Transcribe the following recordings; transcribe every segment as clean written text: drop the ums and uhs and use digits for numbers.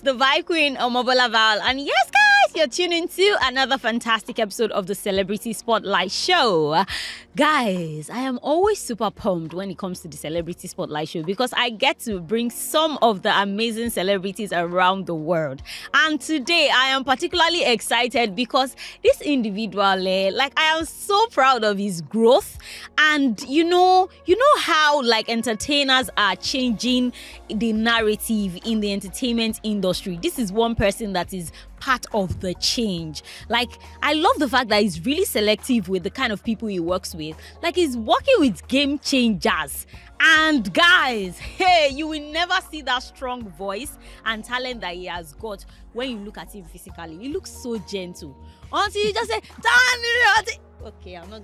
the Vibe Queen, Omobola Val. And yes, guys, you're tuning to another fantastic episode of the Celebrity Spotlight Show. Guys, I am always super pumped when it comes to the Celebrity Spotlight Show because I get to bring some of the amazing celebrities around the world. And today, I am particularly excited because this individual, I am so proud of his growth. And you know how entertainers are changing the narrative in the entertainment industry. This is one person that is part of the change. I love the fact that he's really selective with the kind of people he works with. He's working with game changers. And guys, hey, you will never see that strong voice and talent that he has got when you look at him physically. He looks so gentle. Until you just say, okay, I'm not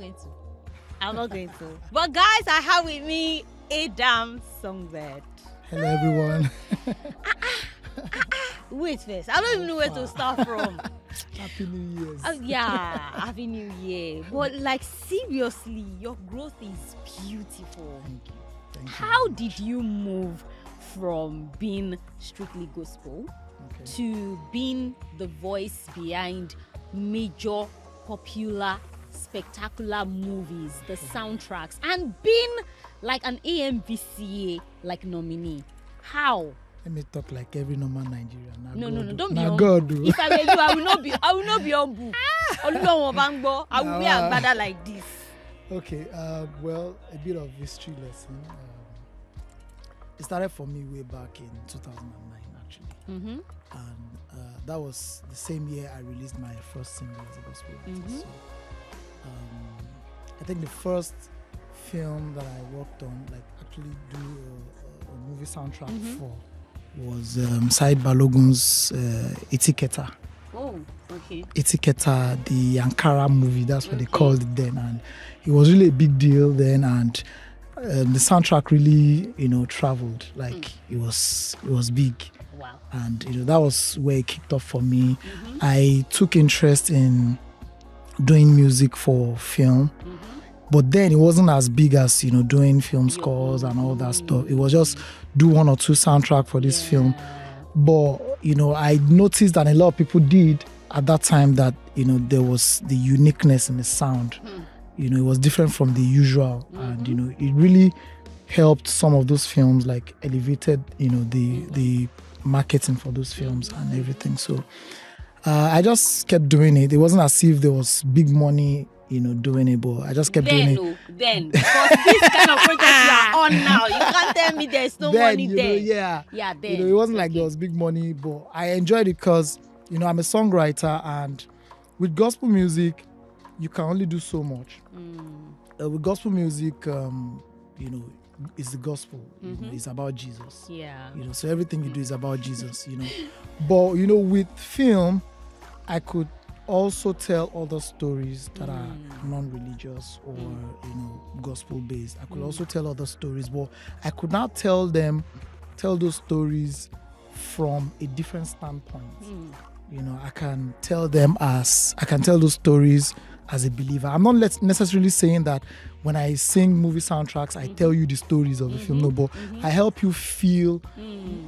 going to. But guys, I have with me Adam Songbird. Hello, everyone. Wait first. I don't even know where to start from. Happy New Year. Yeah, Happy New Year. But seriously, your growth is beautiful. Thank you. How did you move from being strictly gospel to being the voice behind major, popular, spectacular movies, the soundtracks, and being an AMVCA nominee? How? Let me talk like every normal Nigerian. No, don't be humble. If I were you, I will not be humble. I will be a like this. Okay, well, a bit of history lesson. It started for me way back in 2009, actually. Mm-hmm. And that was the same year I released my first single as a gospel artist. Mm-hmm. So, I think the first film that I worked on, actually do a movie soundtrack for, was Said Balogun's Etiketa. Oh, okay. Etiketa, the Ankara movie, that's what they called it then. And it was really a big deal then. And the soundtrack really, traveled. It was big. Wow. And, that was where it kicked off for me. Mm-hmm. I took interest in doing music for film. Mm-hmm. But then it wasn't as big as, doing film scores and all that stuff. It was just do one or two soundtrack for this film. But, I noticed that a lot of people did at that time that, there was the uniqueness in the sound. It was different from the usual. And, it really helped some of those films, elevated, the marketing for those films and everything. So I just kept doing it. It wasn't as if there was big money doing it, but I just kept doing it. Then, because this kind of project you are on now, you can't tell me there's no money there. Yeah, then. It wasn't like there was big money, but I enjoyed it because, I'm a songwriter, and with gospel music, you can only do so much. With gospel music, it's the gospel. It's about Jesus. Yeah. So everything you do is about Jesus. But with film, I could also tell other stories that are non-religious or gospel-based. I could also tell other stories, but I could not tell those stories from a different standpoint. I can tell those stories as a believer. I'm not necessarily saying that when I sing movie soundtracks, I tell you the stories of the film. No, but I help you feel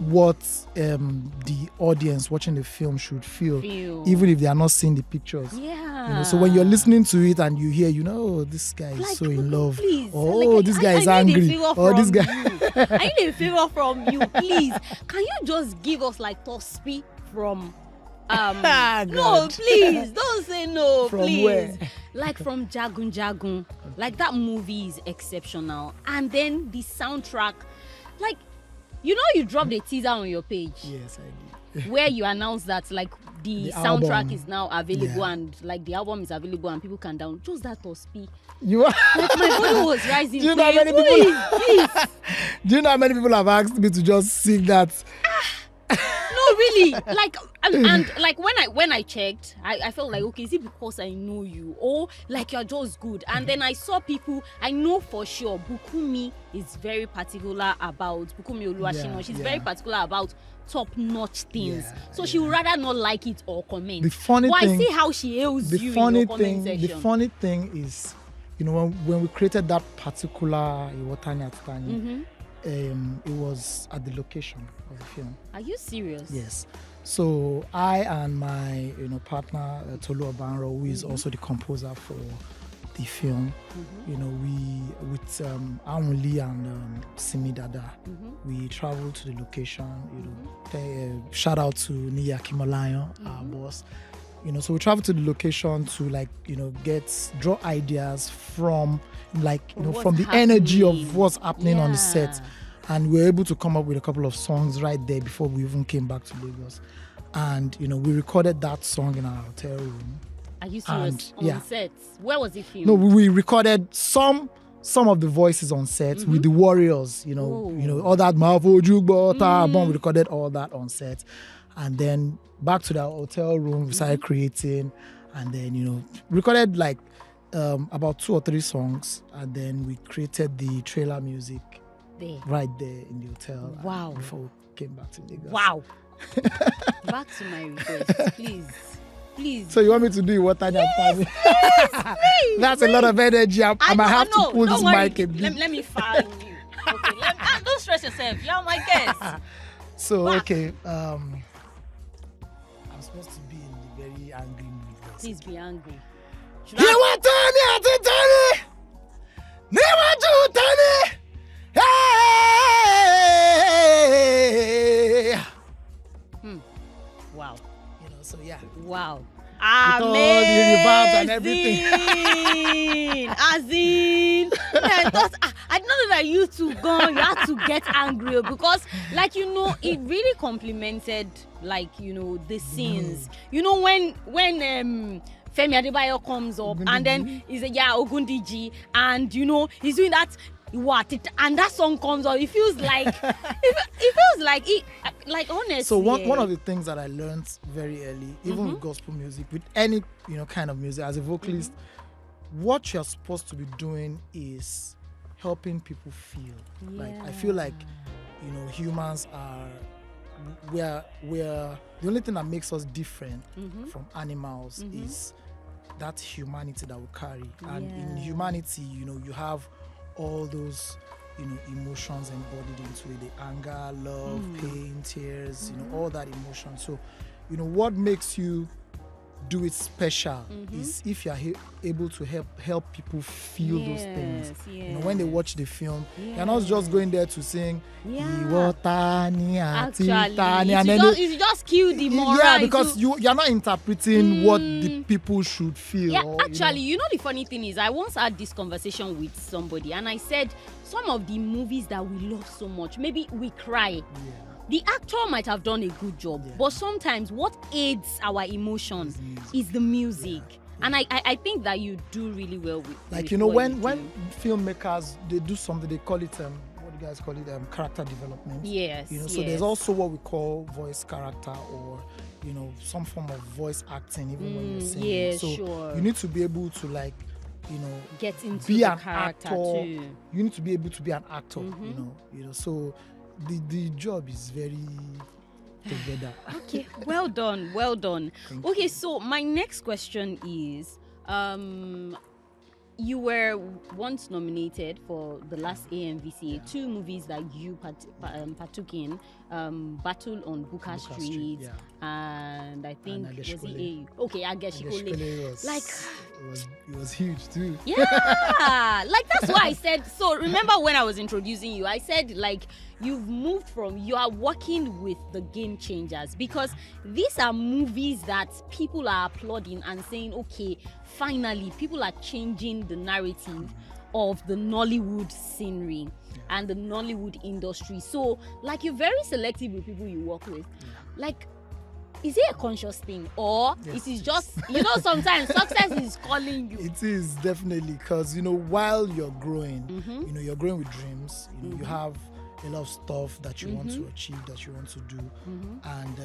what the audience watching the film should feel, even if they are not seeing the pictures. Yeah. So when you're listening to it and you hear, this guy is so in love. Please, this guy is angry. This guy. I need a favor from you, please. Can you just give us Tospi from? No, please don't say no. From please. Where? From Jagun Jagun. That movie is exceptional, and then the soundtrack, you dropped a teaser on your page. Yes, I did. Where you announced that the soundtrack album is now available, and the album is available and people can download. Just that Tospi. You are my body was rising. Do you know how many people? Do you know how many people have asked me to just sing that? No, really. And when I checked, I felt okay, is it because I know you, or you're just good? And then I saw people. I know for sure Bukumi is very particular about Bukumi Oluwashina. She's very particular about top-notch things. So she would rather not like it or comment. The funny thing, I see how she hails you in your comment section. The funny thing is, when we created that particular Iwotani Atani, it was at the location of the film. Are you serious? Yes. So I and my partner Tolu Obanro, who is also the composer for the film, we with Aunli and Simi Dada, we traveled to the location. Shout out to Nia Kimolayo, our boss. So we traveled to the location to draw ideas from from the energy of what's happening on the set. And we were able to come up with a couple of songs right there before we even came back to Lagos. And, we recorded that song in our hotel room. Are you serious? On set? Where was it filmed? No, we recorded some of the voices on set with the Warriors, all that Marvel, Jugbo, we recorded all that on set. And then back to the hotel room, we started creating. And then, recorded about 2 or 3 songs. And then we created the trailer music. Right there in the hotel. Wow. Before we came back to Lagos. Wow. Back to my request, please. So you want me to do what Tanya please. That's a lot of energy. I might have to pull this mic a bit. Let me fire you. Okay. Don't stress yourself. You're my guest. So okay, I'm supposed to be in the very angry mood. Please be angry. Wow. So yeah. Wow. With all the reverbs and everything. As in, I didn't know that you two gone. You had to get angry because, it really complimented, the scenes. When Femi Adebayo comes up and then he's Ogundiji, and he's doing that. And that song comes up. It feels like honestly. So one of the things that I learned very early, even with gospel music, with any kind of music, as a vocalist, what you're supposed to be doing is helping people feel. I feel like humans are we're the only thing that makes us different from animals is that humanity that we carry. And in humanity, you have all those emotions embodied into it, the anger, love, pain, tears, all that emotion. So what makes you do it special is if you're able to help people feel those things. When they watch the film, you're not just going there to sing actually you just kill the moral. Because you're not interpreting what the people should feel. Actually, the funny thing is I once had this conversation with somebody and I said some of the movies that we love so much, maybe we cry. The actor might have done a good job, but sometimes what aids our emotions is the music. And I think that you do really well with when filmmakers, they do something, they call it what do you guys call it, character development. So there's also what we call voice character, or some form of voice acting, even when you're singing. You need to be able to get into be the an character actor. too. You need to be able to be an actor. So the job is very together. Okay, well done. Okay, so my next question is, you were once nominated for the last AMVCA, 2 movies that you partook in, Battle on Bukka Street, and I think was it AU? Okay, Ageshikole. It was huge too. Yeah, that's why I said. So remember when I was introducing you, I said you've moved from, you are working with the game changers, because these are movies that people are applauding and saying, okay, finally people are changing the narrative of the Nollywood scenery and the Nollywood industry. So you're very selective with people you work with. Is it a conscious thing, or it is just, sometimes success is calling you? It is definitely, because while you're growing, you're growing with dreams. You have a lot of stuff that you want to achieve, that you want to do, and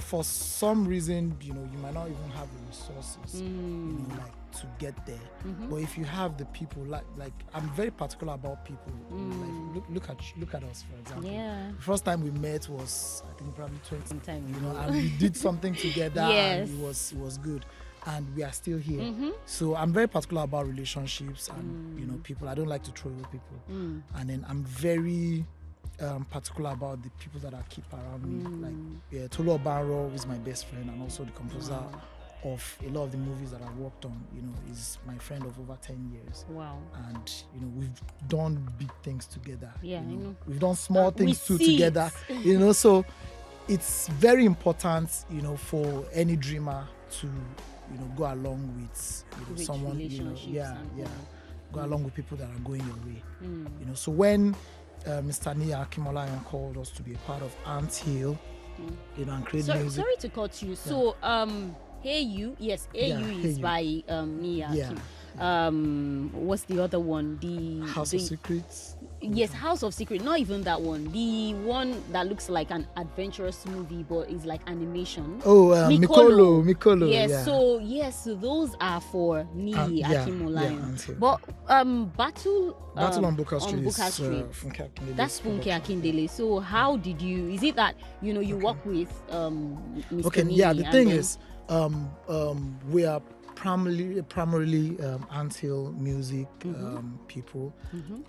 for some reason, you might not even have the resources, to get there. But if you have the people, I'm very particular about people. Look at us, for example. The first time we met was, I think, probably 20 times. And we did something together, and it was good. And we are still here. So I'm very particular about relationships and people. I don't like to throw away people. And then I'm very particular about the people that I keep around me. Like, yeah, Tolu Obanro is my best friend and also the composer of a lot of the movies that I've worked on. You know, is my friend of over 10 years. Wow. And, you know, we've done big things together. Yeah, you know? I know. We've done small things too together. You know, so it's very important, you know, for any dreamer to, you know, go along with, you know, someone, you know, go along with people that are going your way. You know, so when Mr. Nia Akimolayan called us to be a part of Ant Hill, you know, and create music. Sorry to cut you. So, Hey You, yes, Hey You is by Nia Akim. What's the other one? The House of Secrets. Yes, House of Secret. Not even that one. The one that looks like an adventurous movie, but is like animation. Oh, Mikolo. Yes. So those are for Nia Akimolayan. But Battle on Booker Street is Funke Akindele. That's Funke Akindele. So how did you? Is it that you know you work with Mr. Okay, Nini, yeah. The thing is, we are primarily Ant Hill music people,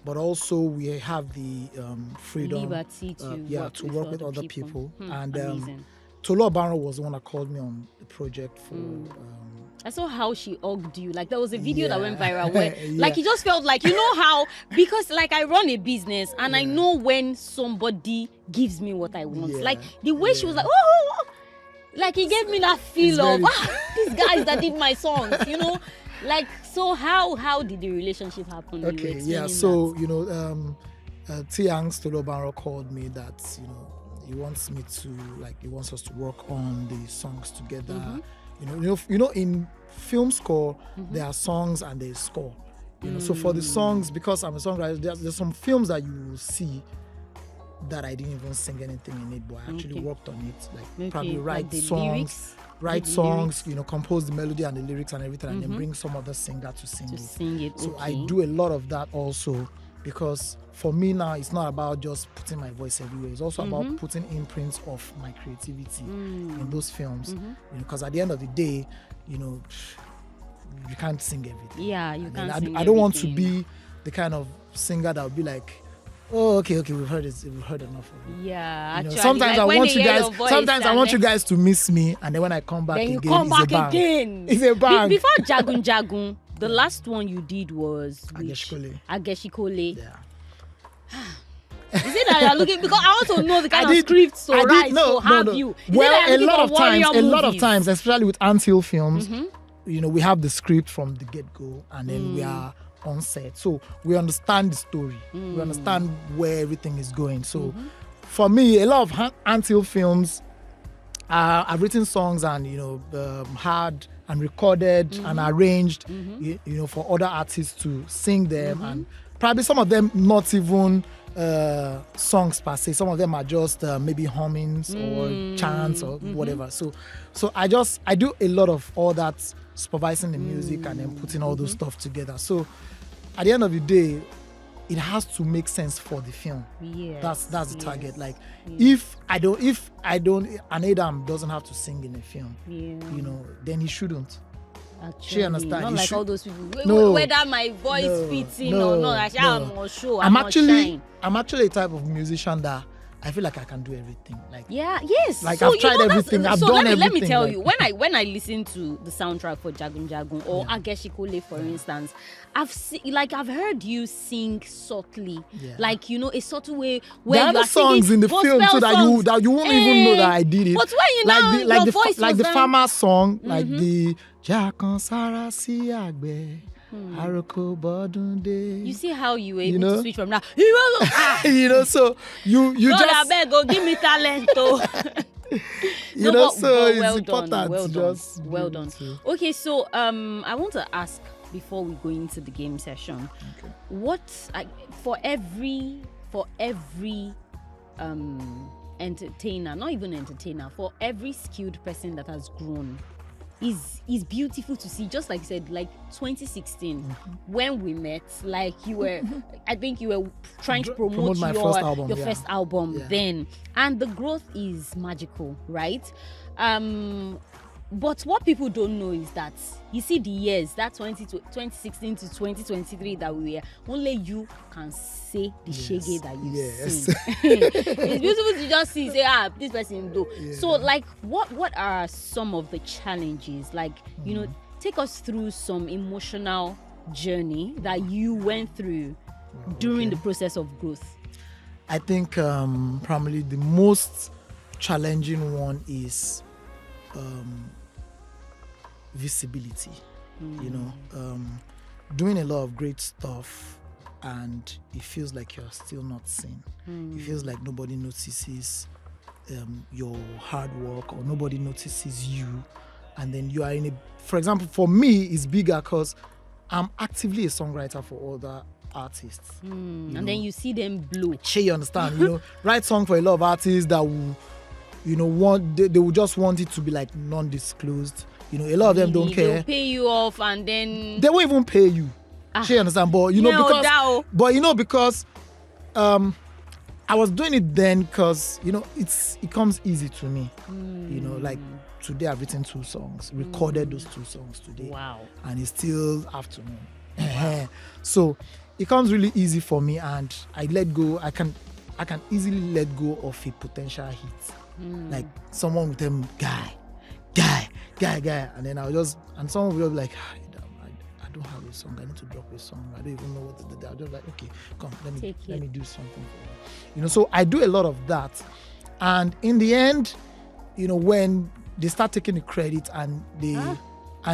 but also we have the freedom, liberty to work with other people. And Tolu Obanro was the one that called me on the project for. I saw how she hugged you. Like there was a video that went viral where like it just felt like, you know how, because like I run a business and I know when somebody gives me what I want. Like the way she was like, oh, like he gave me that feel of these guys that did my songs, you know. Like, so how did the relationship happen? Okay, yeah. So that? You know, Tiang's Tolu Obanro called me that, you know, he wants us to work on the songs together. You know, in film score, there are songs and there's score. You know, so for the songs, because I'm a songwriter, there's some films that you will see that I didn't even sing anything in it, but I actually worked on it. Like probably write songs, you know, compose the melody and the lyrics and everything, and then bring some other singer to sing it. So I do a lot of that also, because for me now it's not about just putting my voice everywhere. It's also about putting imprints of my creativity in those films. You know, because at the end of the day, you know, you can't sing everything. Yeah, you can't. I don't want to be the kind of singer that would be like, oh, okay, we've heard it. We've heard enough of it. Yeah, you know, actually, sometimes like I want you guys. Sometimes I want you guys to miss me, and then when I come back then you again, come back it's a bang. again. It's a bang. Before Jagun Jagun, the last one you did was Ageshikole. Yeah. Is it that you're looking? Because I want to know the kind of scripts to write. No. You. Well, a lot of times, especially with Ant Hill films, you know, we have the script from the get-go, and then we are on set, so we understand the story. We understand where everything is going. So for me, a lot of Ant Hill films, I've written songs and, you know, had and recorded and arranged, you know, for other artists to sing them, and probably some of them not even songs per se. Some of them are just maybe hummings or chants or whatever. So I do a lot of all that, supervising the music and then putting all those stuff together. So at the end of the day, it has to make sense for the film. That's the target. Like if I don't, an Adam doesn't have to sing in a film, you know, then he shouldn't. Actually, she understand. Not like all those people. Whether my voice fits in or not, actually, I'm not sure. I'm actually a type of musician that I feel like I can do everything. Like Like so I've tried everything. I've done everything. Let me tell you, when I listen to the soundtrack for Jagun Jagun or Ageshikole, for instance, I've heard you sing subtly, like, you know, a subtle way where there are you are songs in the film too that you won't even know that I did it. But when you know your voice like the down. farmer song, like the Jakan Sara Si Agbe. You see how you were able to switch from now. You know, so you God, just. I beg, go give me talent, though. You know, so it's well important. done. Well done. Okay, so I want to ask before we go into the game session. Okay. What for every entertainer, not even entertainer, for every skilled person that has grown, is beautiful to see. Just like you said, like 2016 when we met, like you were I think you were trying to promote your first album then, and the growth is magical, right? But what people don't know is that, you see the years, that 2016 to 2023 that we were, only you can say the shege that you sing. It's beautiful to just see, say, this person do. Yeah. So, like, what are some of the challenges? Like, you know, take us through some emotional journey that you went through during the process of growth. I think primarily the most challenging one is visibility. You know, doing a lot of great stuff and it feels like you're still not seen. It feels like nobody notices your hard work, or nobody notices you, and then you are in a, for example, for me it's bigger because I'm actively a songwriter for other artists. And then you see them blow. You understand? You know, write song for a lot of artists that will, you know, they will just want it to be like non-disclosed. You know, a lot of them don't care. They'll pay you off and then They won't even pay you. You understand? But you know, because I was doing it then because, you know, it comes easy to me. You know, like today I've written 2 songs, recorded those 2 songs today. Wow. And it's still afternoon. So it comes really easy for me, and I let go. I can easily let go of a potential hit. Like someone will tell me, guy, and then I'll just, and someone will be like, I don't have a song. I need to drop a song. I don't even know what to do. I'll just like, okay, come, let me do something for you. You know, so I do a lot of that, and in the end, you know, when they start taking the credit and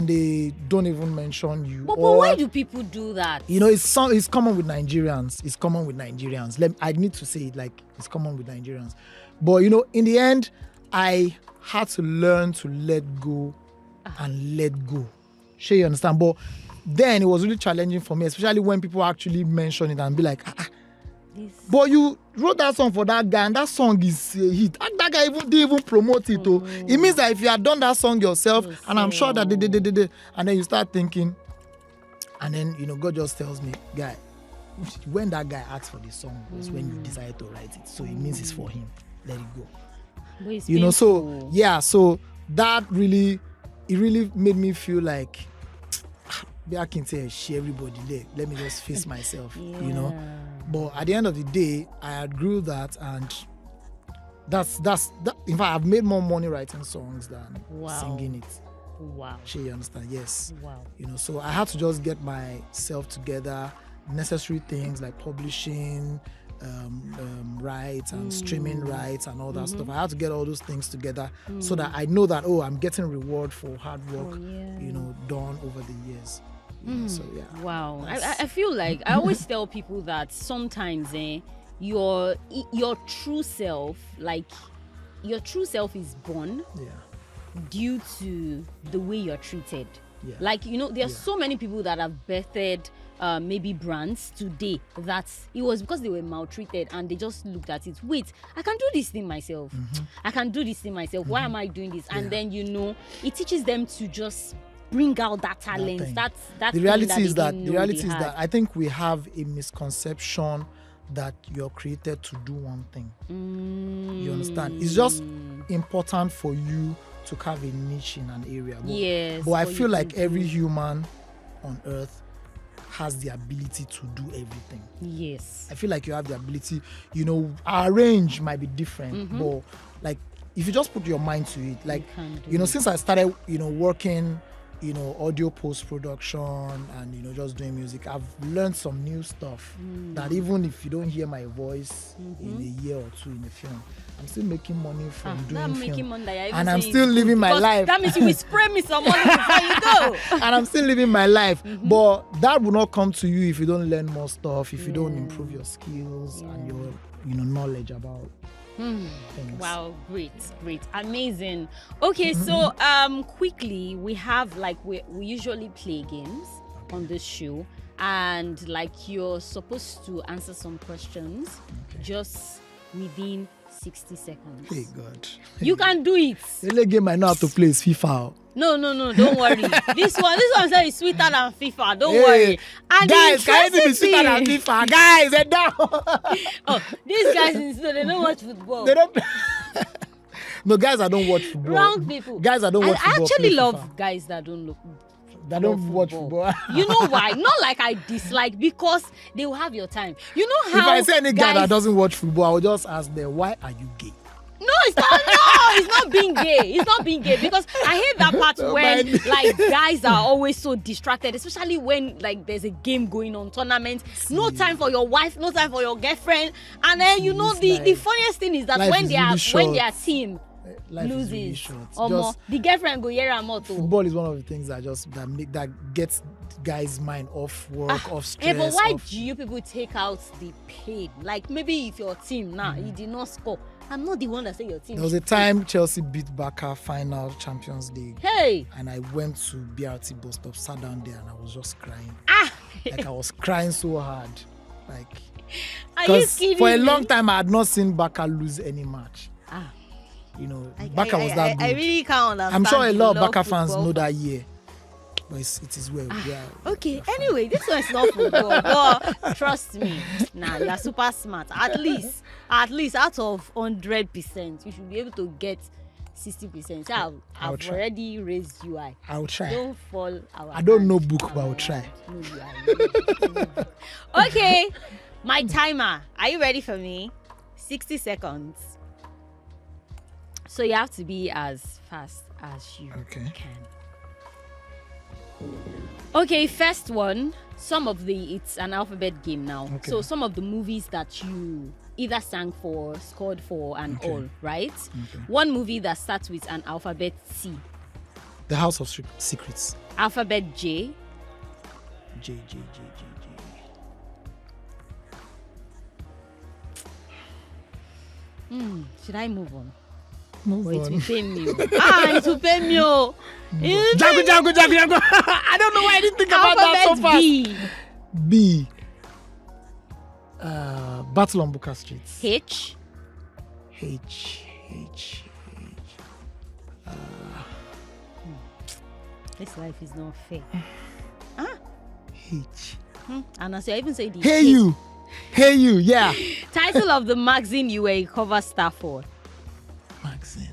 they don't even mention you. But why do people do that? You know, it's common with Nigerians. It's common with Nigerians. I need to say it, like, it's common with Nigerians. But, you know, in the end, I had to learn to let go and let go. Sure, you understand? But then it was really challenging for me, especially when people actually mention it and be like, but you wrote that song for that guy and that song is a hit. And that guy didn't even promote it. It means that if you had done that song yourself, and I'm sure that they, and then you start thinking, and then, you know, God just tells me, guy, when that guy asked for the song was when you decided to write it. So it means it's for him. Let it go. You know, so yeah, so that really made me feel like I can say everybody let me just face myself, you know. But at the end of the day, I outgrew that, and that's in fact I've made more money writing songs than singing it. Wow. Sure, you understand? Yes. Wow. You know, so I had to just get myself together, necessary things like publishing, rights and streaming rights and all that stuff. I had to get all those things together so that I know that, I'm getting reward for hard work, you know, done over the years. You know, so yeah. Wow. I feel like I always tell people that sometimes your true self, like your true self is born due to the way you're treated. Yeah. Like, you know, there are so many people that have birthed maybe brands today that it was because they were maltreated and they just looked at it. Wait, I can do this thing myself. I can do this thing myself. Why am I doing this? And then, you know, it teaches them to just bring out that talent. That's the reality is that I think we have a misconception that you're created to do one thing. You understand? It's just important for you to have a niche in an area. But I feel like every human on earth has the ability to do everything. Yes. I feel like you have the ability, you know, our range might be different, but like if you just put your mind to it, like, you know, since I started, you know, working, you know, audio post-production and, you know, just doing music, I've learned some new stuff that even if you don't hear my voice in a year or 2 in a film, I'm still making money from doing film. And I'm still living my life. That means you will spray me some money before you go. And I'm still living my life. But that will not come to you if you don't learn more stuff, if you don't improve your skills and your, you know, knowledge about things. Wow, great, amazing. Okay, so quickly, we have like we usually play games on this show, and like you're supposed to answer some questions just within 60 seconds. Hey God, you can do it. The only game I know how to play is FIFA. No, don't worry. This one is sweeter than FIFA. Don't worry. And guys, can it be sweeter than FIFA? Guys, they're down. These guys, they don't watch football. They don't. No, guys, I don't watch football. Wrong people. Guys, I don't watch I football. actually play love FIFA. guys that don't look. That don't watch football. You know why? Not like I dislike, because they will have your time. You know If how I say any guy guys- that doesn't watch football, I will just ask them, why are you gay? No, it's not. No, it's not being gay. It's not being gay, because I hate that part when like guys are always so distracted, especially when like there's a game going on, tournament. No time for your wife, no time for your girlfriend, and then you know the funniest thing is that life when is they really are short. when their team Life is loses, really short. or more, Just the girlfriend go hear a motto. football is one of the things that gets guys' mind off work, off stress. Yeah, but why off... do you people take out the pain? Like maybe if your team now you did not score, I'm not the one that say your team. There was a time Chelsea beat Barca final Champions League. Hey, And I went to BRT bus stop, sat down there, and I was just crying. ah, Like I was crying so hard. Like, are you because kidding for a me? long time I had not seen Barca lose any match. Ah. You know, Barca was that good. I really can't understand. I'm sure a the lot of love Barca fans football. know that year. But it is well. Okay, anyway, this one's not football, but trust me, nah, you are super smart. At least out of 100%, you should be able to get 60%. So I've try. already raised you. I'll try. Don't fall our I don't know hand. book, but I'll try. No, you are. Okay, my timer. Are you ready for me? 60 seconds. So you have to be as fast as you Okay. can. Okay, first one. It's an alphabet game now. Okay. So some of the movies that you either sang for, scored for, and Okay. all, right? Okay. One movie that starts with an alphabet C. The House of Secrets. Alphabet J. J. Should I move on? Move Or it on. will pay me. It will pay me. Jagun. I don't know why I didn't think about that so Alphabet fast. B. B. Battle on Booker Street. H. H. This life is not fair. H. And as I even say the Hey H. you. Hey you. Yeah. Title of the magazine you were a cover star for. Magazine.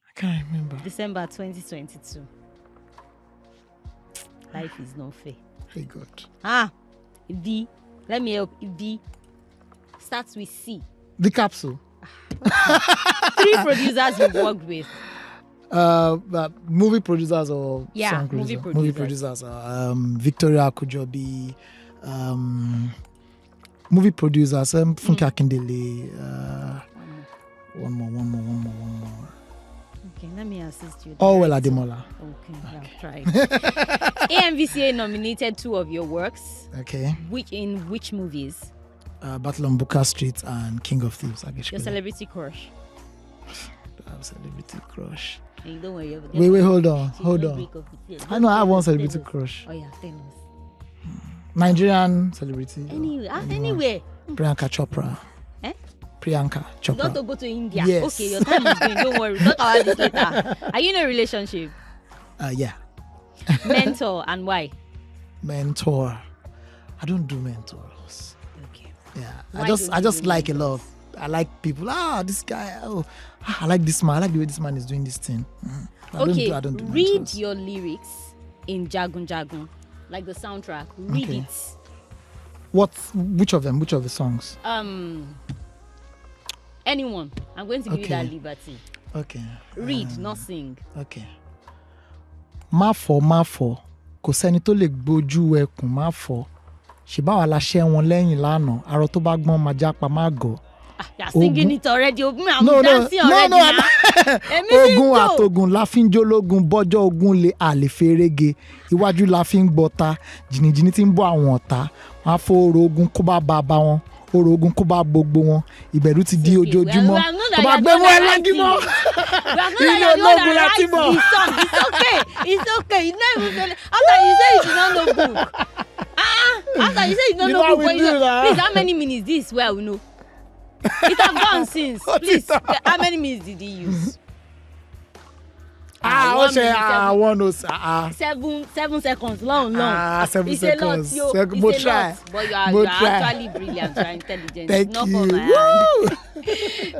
I can't remember. December 2022. Life is not fair. Hey God. D. Let me help. D. Starts with C. The Capsule. 3 producers you've worked with. Movie producers or Yeah, song movie producers? Movie producers. Victoria Kujobi. Movie producers. Funke Akindele. One more. Okay, let me assist you. Oh well, Ademola. Okay, I've tried. AMVCA nominated 2 of your works. Okay. Which movies? Battle on Booker Street and King of Thieves. Your celebrity crush. I have a celebrity crush. Hey, don't worry. Wait, hold on. I know I have one celebrity crush. Oh yeah, tell us. Nigerian celebrity. Anyway. Priyanka Chopra. Eh? Priyanka You want Chopra. to go to India? Yes. Okay, your time is going. Don't worry. We'll talk about this later. Are you in a relationship? Yeah. Mentor, and why? Mentor. I don't do mentors. Okay. Yeah. Why I don't just you do like a lot. I like people. This guy. I like this man. I like the way this man is doing this thing. Okay. I don't do Read mentors. your lyrics in Jagun Jagun, like the soundtrack. Read Okay. it. Which of them? Which of the songs? Anyone. I'm going to give you Okay. that liberty. Okay. Read, not sing. Okay. Má fọ́, kò sẹ́ni tó lè gbójú ẹkùn má fọ́. Ṣèbáwa la ṣẹ́ wọn lẹ́yìn lánàá, arọ tó bá gbọ́n máa jápa má gọ̀. You're singing it already. I'm No, dancing already. no. Èmi Ogun sì ń jó. àtògùn la fi ń jólógun bọ́jọ́ ogun lè àlè ferege. Iwájú la fi ń gbọ́ta, jìnnìjìnnì tí ń bọ́ àwọn ọ̀tá. Wọ́n á fọ́ oró ogun kó bá bàbá wọn. Oró ogun kó bá gbogbo wọn. Ìbẹ̀rù ti di ojoojúmọ́. Tó bá gbé wọn lágímọ́. Ilé ológun la ti bọ̀. It's okay. You know even after you say you don't know book. After you say you don't You know know book, we do that. please, how many minutes this? Well, we know. It has gone since. Please, how many minutes did he use? 1 minute, I want to 7 seconds, long. 7 it's seconds. A lot, yo. But It's a try. lot. But you are actually brilliant. You are intelligent. Thank Not you. for my Woo! hand.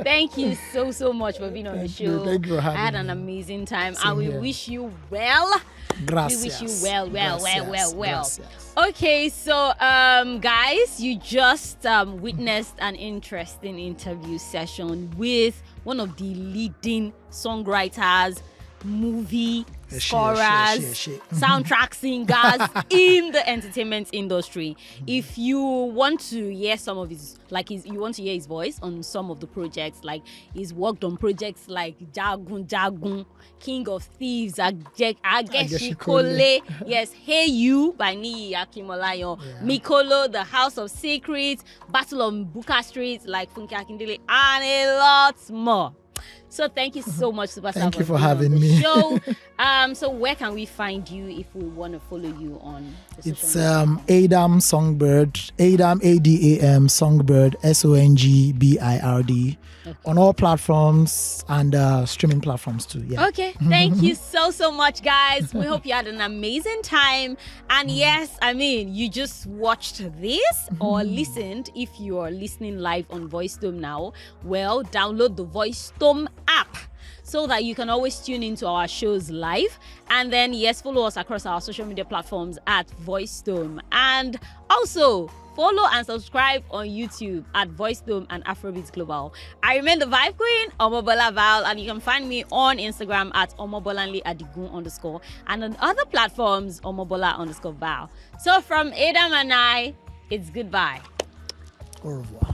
Thank you so much for being on the show. Thank you for having I had an me. amazing time. Same and we here. wish you well. Gracias. We wish you well. Gracias. Okay, so guys, you just witnessed an interesting interview session with one of the leading songwriters, movie scorers, soundtrack singers in the entertainment industry. If you want to hear some of his, you want to hear his voice on some of the projects, like he's worked on projects like Jagun Jagun, King of Thieves, Ageshikole, yes, Hey You by Niyi Akimolayo, Mikolo, The House of Secrets, Battle of Buka Street, like Funke Akindele, and a lot more. So thank you so much, Superstar. Thank you for having me. Show. So where can we find you if we want to follow you on? It's Adam Songbird, Adam ADAM Songbird SONGBIRD on all platforms and streaming platforms too. Yeah. Okay, thank you so much, guys. We hope you had an amazing time. And yes, I mean, you just watched this or listened. If you are listening live on VoiceDome now, well, download the VoiceDome app so that you can always tune into our shows live. And then, yes, follow us across our social media platforms at VoiceDome. And also, follow and subscribe on YouTube at VoiceDome and Afrobeatsglobal. I remain the Vibe Queen, Omobola Val, and you can find me on Instagram at Omobolanle_, and on other platforms, Omobola_Val. So from Adam and I, it's goodbye. Au revoir.